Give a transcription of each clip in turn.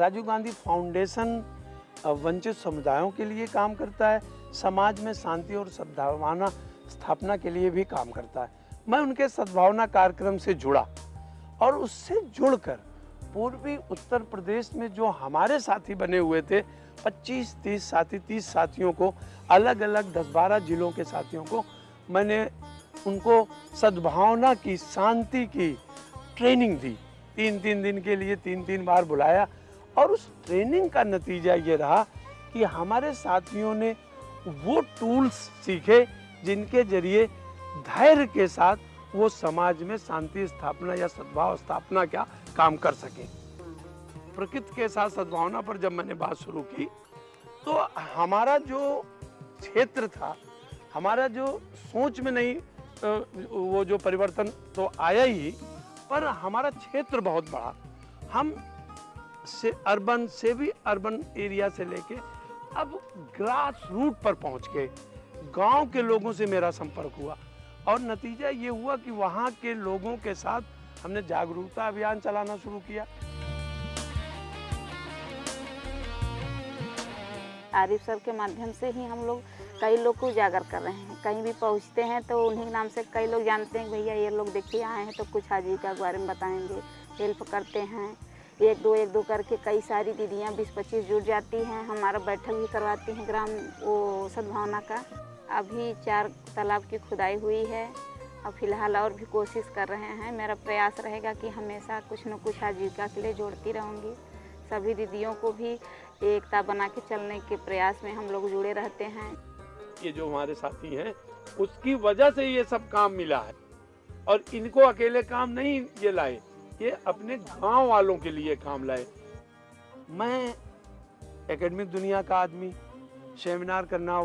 Rajiv Gandhi foundation वंचित समुदायों के लिए काम करता है, समाज में शांति और सद्भावना स्थापना के लिए भी काम करता है। मैं उनके सद्भावना कार्यक्रम से जुड़ा और उससे जुड़कर पूर्वी उत्तर प्रदेश में जो हमारे साथी बने हुए थे 25-30 साथी, 30 साथियों को, अलग अलग 10-12 जिलों के साथियों को मैंने उनको सद्भावना की, शांति की ट्रेनिंग दी। 3-3 दिन के लिए 3-3 बार बुलाया और उस ट्रेनिंग का नतीजा ये रहा कि हमारे साथियों ने वो टूल्स सीखे जिनके जरिए धैर्य के साथ वो समाज में शांति स्थापना या सद्भाव स्थापना का काम कर सके। प्रकृति के साथ सद्भावना पर जब मैंने बात शुरू की तो हमारा जो क्षेत्र था, हमारा जो सोच में नहीं वो जो परिवर्तन तो आया ही, पर हमारा क्षेत्र बहुत बड़ा। हम से अर्बन से भी अर्बन एरिया से लेके अब ग्रास रूट पर पहुंच के गांव के लोगों से मेरा संपर्क हुआ और नतीजा ये हुआ कि वहां के लोगों के साथ हमने जागरूकता अभियान चलाना शुरू किया। आरिफ सर के माध्यम से ही हम लोग कई लोग को उजागर कर रहे हैं। कहीं भी पहुंचते हैं तो उन्हीं के नाम से कई लोग जानते हैं भैया ये लोग देखिए आए हैं तो कुछ आजीविका के बारे में बताएंगे, हेल्प करते हैं। एक दो करके कई सारी दीदियाँ 20-25 जुड़ जाती हैं। हमारा बैठक भी करवाती हैं ग्राम वो सद्भावना का। अभी 4 तालाब की खुदाई हुई है और फिलहाल और भी कोशिश कर रहे हैं। मेरा प्रयास रहेगा कि हमेशा कुछ न कुछ आजीविका के लिए जोड़ती रहूँगी। सभी दीदियों को भी एकता बना के चलने के प्रयास में हम लोग जुड़े रहते हैं। ये जो हमारे साथी हैं उसकी वजह से ये सब काम मिला है और इनको अकेले काम नहीं ये लाए, ये अपने गांव वालों के लिए काम लाए। मैं एकेडमिक दुनिया का आदमी, सेमिनार करना,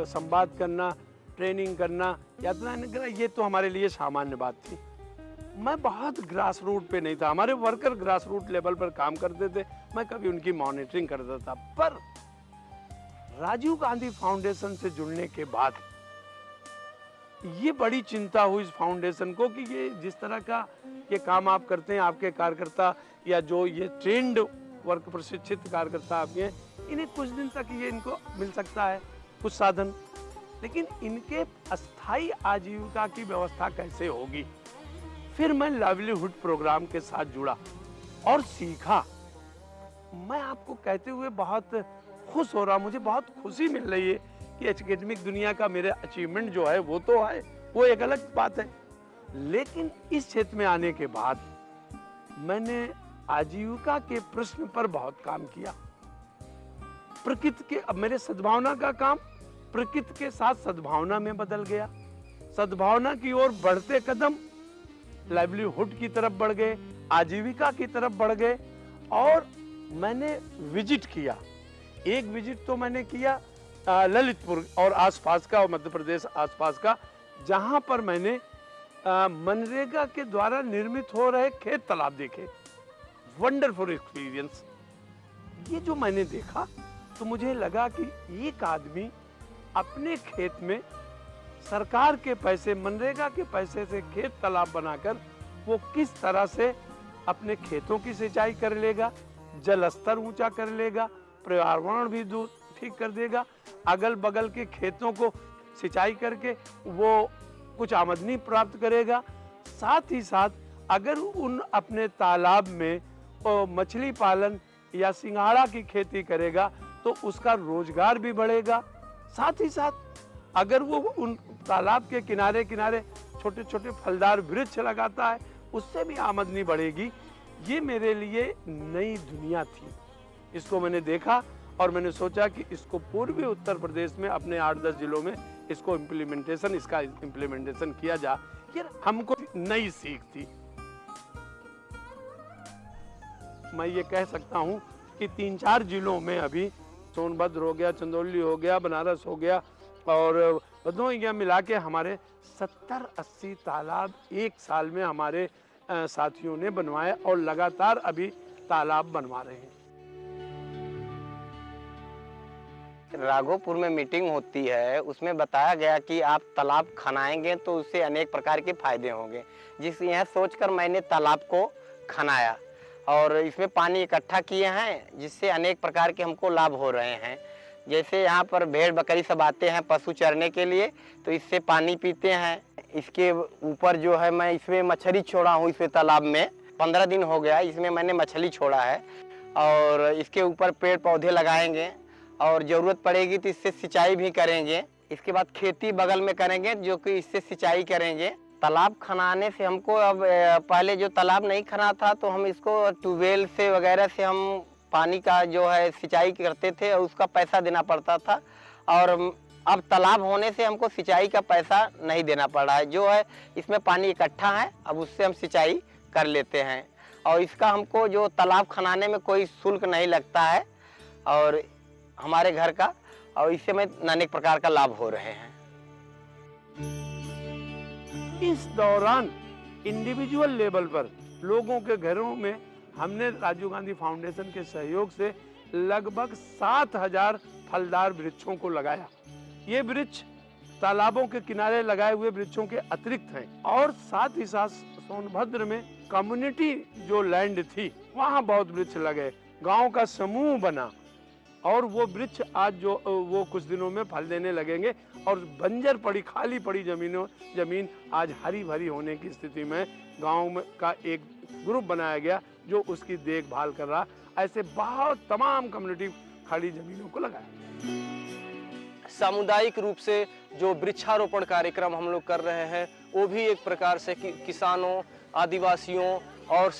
संवाद करना, ट्रेनिंग करना, यात्रा करना, ये तो हमारे लिए सामान्य बात थी। मैं बहुत ग्रास रूट पे नहीं था, हमारे वर्कर ग्रास रूट लेवल पर काम करते थे, मैं कभी उनकी मॉनिटरिंग करता था। पर राजीव गांधी फाउंडेशन से जुड़ने के बाद ये बड़ी चिंता हुई इस फाउंडेशन को कि ये जिस तरह का ये काम आप करते हैं, आपके कार्यकर्ता या जो ये ट्रेंड वर्क प्रशिक्षित कार्यकर्ता आपके हैं, इन्हें कुछ दिन तक ये इनको मिल सकता है कुछ साधन, लेकिन इनके अस्थायी आजीविका की व्यवस्था कैसे होगी। फिर मैं लाइवलीहुड प्रोग्राम के साथ जुड़ा और सीखा। मैं आपको कहते हुए बहुत खुश हो रहा, मुझे बहुत खुशी मिल रही है कि एकेडमिक दुनिया का मेरे अचीवमेंट जो है वो तो है, वो एक अलग बात है, लेकिन इस क्षेत्र में आने के बाद मैंने आजीविका के प्रश्न पर बहुत काम किया। प्रकृति के, अब मेरे सद्भावना का काम प्रकृति के साथ सद्भावना में बदल गया। सद्भावना की ओर बढ़ते कदम लाइवलीहुड की तरफ बढ़ गए, आजीविका की तरफ बढ़ गए और मैंने विजिट किया। एक विजिट तो मैंने किया ललितपुर और आसपास का और मध्य प्रदेश आसपास का, जहां पर मैंने मनरेगा के द्वारा निर्मित हो रहे खेत तालाब देखे। Wonderful experience. ये जो मैंने देखा तो मुझे लगा कि एक आदमी अपने खेत में सरकार के पैसे, मनरेगा के पैसे से खेत तालाब बनाकर वो किस तरह से अपने खेतों की सिंचाई कर लेगा, जल स्तर ऊंचा कर लेगा, पर्यावरण भी ठीक कर देगा, अगल बगल के खेतों को सिंचाई करके वो कुछ आमदनी प्राप्त करेगा। साथ ही साथ अगर उन अपने तालाब में मछली पालन या सिंघाड़ा की खेती करेगा तो उसका रोजगार भी बढ़ेगा। साथ ही साथ अगर वो उन तालाब के किनारे किनारे छोटे छोटे फलदार वृक्ष लगाता है, उससे भी आमदनी बढ़ेगी। ये मेरे लिए नई दुनिया थी। इसको मैंने देखा और मैंने सोचा कि इसको पूर्वी उत्तर प्रदेश में अपने 8-10 जिलों में इसका इम्प्लीमेंटेशन किया जा। ये हमको नई सीख थी। मैं ये कह सकता हूँ कि 3-4 जिलों में अभी सोनभद्र हो गया, चंदौली हो गया, बनारस हो गया और भदोही मिला के हमारे 70-80 तालाब एक साल में हमारे साथियों ने बनवाए और लगातार अभी तालाब बनवा रहे हैं। राघोपुर में मीटिंग होती है, उसमें बताया गया कि आप तालाब खनाएंगे तो उससे अनेक प्रकार के फायदे होंगे, जिस यह सोचकर मैंने तालाब को खनाया और इसमें पानी इकट्ठा किए हैं, जिससे अनेक प्रकार के हमको लाभ हो रहे हैं। जैसे यहाँ पर भेड़ बकरी सब आते हैं पशु चरने के लिए, तो इससे पानी पीते हैं। इसके ऊपर जो है मैं इसमें मछली छोड़ा हूँ, इसमें तालाब में 15 दिन हो गया इसमें मैंने मछली छोड़ा है। और इसके ऊपर पेड़ पौधे लगाएंगे और ज़रूरत पड़ेगी तो इससे सिंचाई भी करेंगे। इसके बाद खेती बगल में करेंगे, जो कि इससे सिंचाई करेंगे। तालाब खनाने से हमको अब पहले जो तालाब नहीं खना था तो हम इसको ट्यूबवेल से वगैरह से हम पानी का जो है सिंचाई करते थे और उसका पैसा देना पड़ता था। और अब तालाब होने से हमको सिंचाई का पैसा नहीं देना पड़ रहा है। जो है इसमें पानी इकट्ठा है, अब उससे हम सिंचाई कर लेते हैं। और इसका हमको जो तालाब खनाने में कोई शुल्क नहीं लगता है और हमारे घर का, और इससे में अनेक प्रकार का लाभ हो रहे हैं। इस दौरान इंडिविजुअल लेवल पर लोगों के घरों में हमने राजीव गांधी फाउंडेशन के सहयोग से लगभग 7000 फलदार वृक्षों को लगाया। ये वृक्ष तालाबों के किनारे लगाए हुए वृक्षों के अतिरिक्त हैं और साथ ही साथ सोनभद्र में कम्युनिटी जो लैंड थी वहाँ बहुत वृक्ष लगे, गांव का समूह बना और वो वृक्ष आज जो वो कुछ दिनों में फल देने लगेंगे और बंजर पड़ी खाली पड़ी जमीन आज हरी भरी होने की स्थिति में गांव में का एक ग्रुप बनाया गया जो उसकी देखभाल कर रहा। ऐसे बहुत तमाम कम्युनिटी खाली जमीनों को लगाया। सामुदायिक रूप से जो वृक्षारोपण कार्यक्रम हम लोग कर रहे हैं वो भी एक प्रकार से किसानों, आदिवासियों और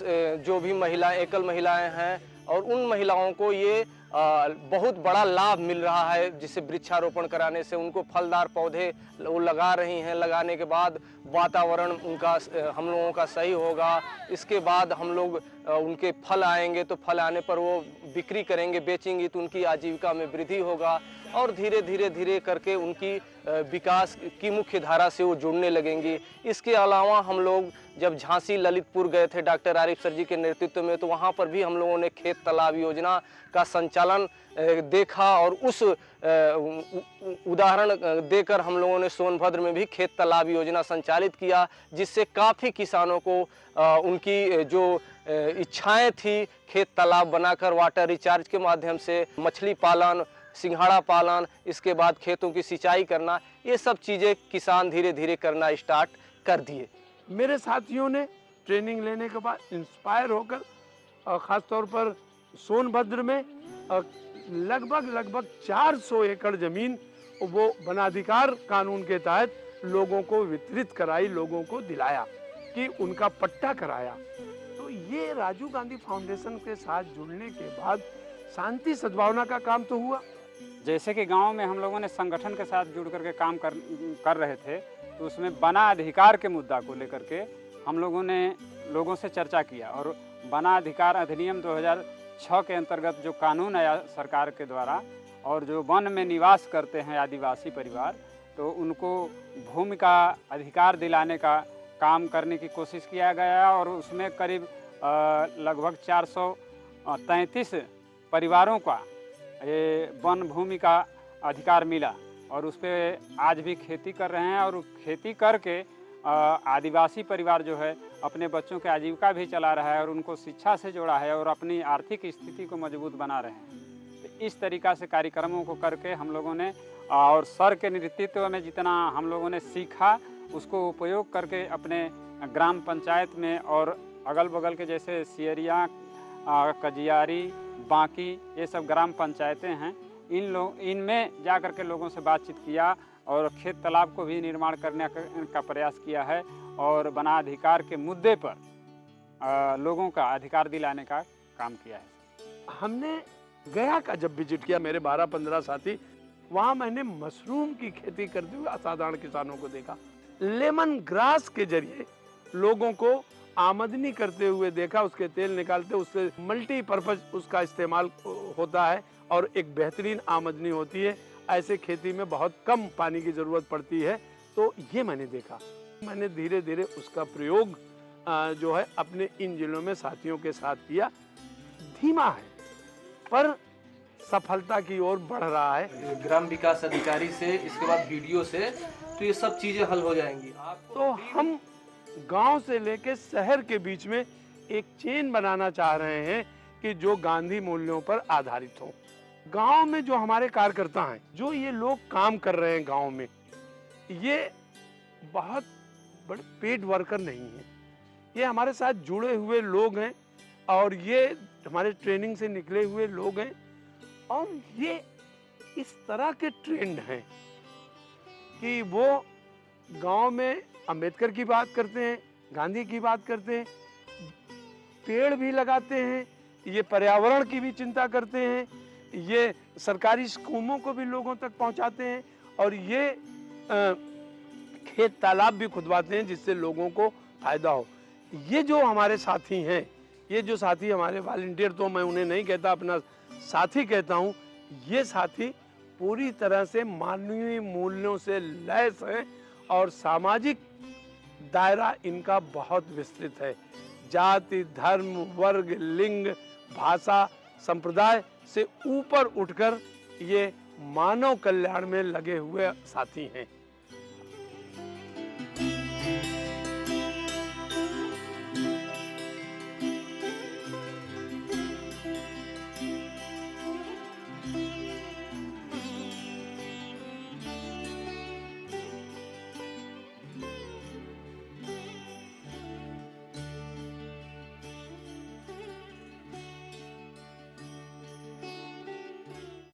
जो भी महिलाएं, एकल महिलाएं हैं और उन महिलाओं को ये बहुत बड़ा लाभ मिल रहा है, जिससे वृक्षारोपण कराने से उनको फलदार पौधे वो लगा रही हैं। लगाने के बाद वातावरण उनका हम लोगों का सही होगा। इसके बाद हम लोग उनके फल आएंगे तो फल आने पर वो बिक्री करेंगे, बेचेंगे तो उनकी आजीविका में वृद्धि होगा और धीरे धीरे करके उनकी विकास की मुख्य धारा से वो जुड़ने लगेंगी। इसके अलावा हम लोग जब झांसी ललितपुर गए थे डॉक्टर आरिफ सर जी के नेतृत्व में, तो वहाँ पर भी हम लोगों ने खेत तालाब योजना का संचालन देखा और उस उदाहरण देकर हम लोगों ने सोनभद्र में भी खेत तालाब योजना संचालित किया, जिससे काफ़ी किसानों को उनकी जो इच्छाएं थी खेत तालाब बनाकर वाटर रिचार्ज के माध्यम से मछली पालन, सिंघाड़ा पालन, इसके बाद खेतों की सिंचाई करना, ये सब चीज़ें किसान धीरे धीरे करना स्टार्ट कर दिए। मेरे साथियों ने ट्रेनिंग लेने के बाद इंस्पायर होकर ख़ास तौर पर सोनभद्र में लगभग 400 एकड़ जमीन वो वनाधिकार कानून के तहत लोगों को वितरित कराई, लोगों को दिलाया कि उनका पट्टा कराया। तो ये राजीव गांधी फाउंडेशन के साथ जुड़ने के बाद शांति सद्भावना का काम तो हुआ। जैसे कि गांव में हम लोगों ने संगठन के साथ जुड़ करके काम कर रहे थे, तो उसमें वना अधिकार के मुद्दा को लेकर के हम लोगों ने लोगों से चर्चा किया और वना अधिकार अधिनियम 2006 के अंतर्गत जो कानून आया सरकार के द्वारा, और जो वन में निवास करते हैं आदिवासी परिवार, तो उनको भूमि का अधिकार दिलाने का काम करने की कोशिश किया गया और उसमें करीब लगभग 433 परिवारों का ये वन भूमि का अधिकार मिला और उस पर आज भी खेती कर रहे हैं और खेती करके आदिवासी परिवार जो है अपने बच्चों की आजीविका भी चला रहा है और उनको शिक्षा से जोड़ा है और अपनी आर्थिक स्थिति को मजबूत बना रहे हैं। तो इस तरीक़ा से कार्यक्रमों को करके हम लोगों ने और सर के नेतृत्व में जितना हम लोगों ने सीखा उसको उपयोग करके अपने ग्राम पंचायत में और अगल बगल के जैसे सियरिया, कजियारी, बाकी ये सब ग्राम पंचायतें हैं, इनमें जा कर के लोगों से बातचीत किया और खेत तालाब को भी निर्माण करने का प्रयास किया है और वनाधिकार के मुद्दे पर लोगों का अधिकार दिलाने का काम किया है। हमने गया का जब विजिट किया, मेरे 12-15 साथी, वहाँ मैंने मशरूम की खेती करते हुए असाधारण किसानों को देखा। लेमन ग्रास के जरिए लोगों को आमदनी करते हुए देखा, उसके तेल निकालते, उससे मल्टीपर्पज उसका इस्तेमाल होता है और एक बेहतरीन आमदनी होती है। ऐसे खेती में बहुत कम पानी की ज़रूरत पड़ती है, तो ये मैंने देखा। मैंने धीरे धीरे उसका प्रयोग जो है अपने इन जिलों में साथियों के साथ किया। धीमा है पर सफलता की ओर बढ़ रहा है। ग्राम विकास अधिकारी से, इसके बाद वीडियो से, तो ये सब चीज़ें हल हो जाएंगी। तो हम गांव से लेके शहर के बीच में एक चेन बनाना चाह रहे हैं कि जो गांधी मूल्यों पर आधारित हो। गांव में जो हमारे कार्यकर्ता हैं, जो ये लोग काम कर रहे हैं गांव में, ये बहुत बड़े पेड वर्कर नहीं है। ये हमारे साथ जुड़े हुए लोग हैं और ये हमारे ट्रेनिंग से निकले हुए लोग हैं और ये इस तरह के ट्रेंड हैं कि वो गांव में अंबेडकर की बात करते हैं, गांधी की बात करते हैं, पेड़ भी लगाते हैं, ये पर्यावरण की भी चिंता करते हैं, ये सरकारी स्कूलों को भी लोगों तक पहुंचाते हैं और ये खेत तालाब भी खुदवाते हैं जिससे लोगों को फायदा हो। ये जो हमारे साथी हैं, ये जो साथी हमारे वॉलंटियर, तो मैं उन्हें नहीं कहता, अपना साथी कहता हूँ, ये साथी पूरी तरह से मानवीय मूल्यों से लैस हैं और सामाजिक दायरा इनका बहुत विस्तृत है। जाति, धर्म, वर्ग, लिंग, भाषा, संप्रदाय से ऊपर उठकर ये मानव कल्याण में लगे हुए साथी हैं।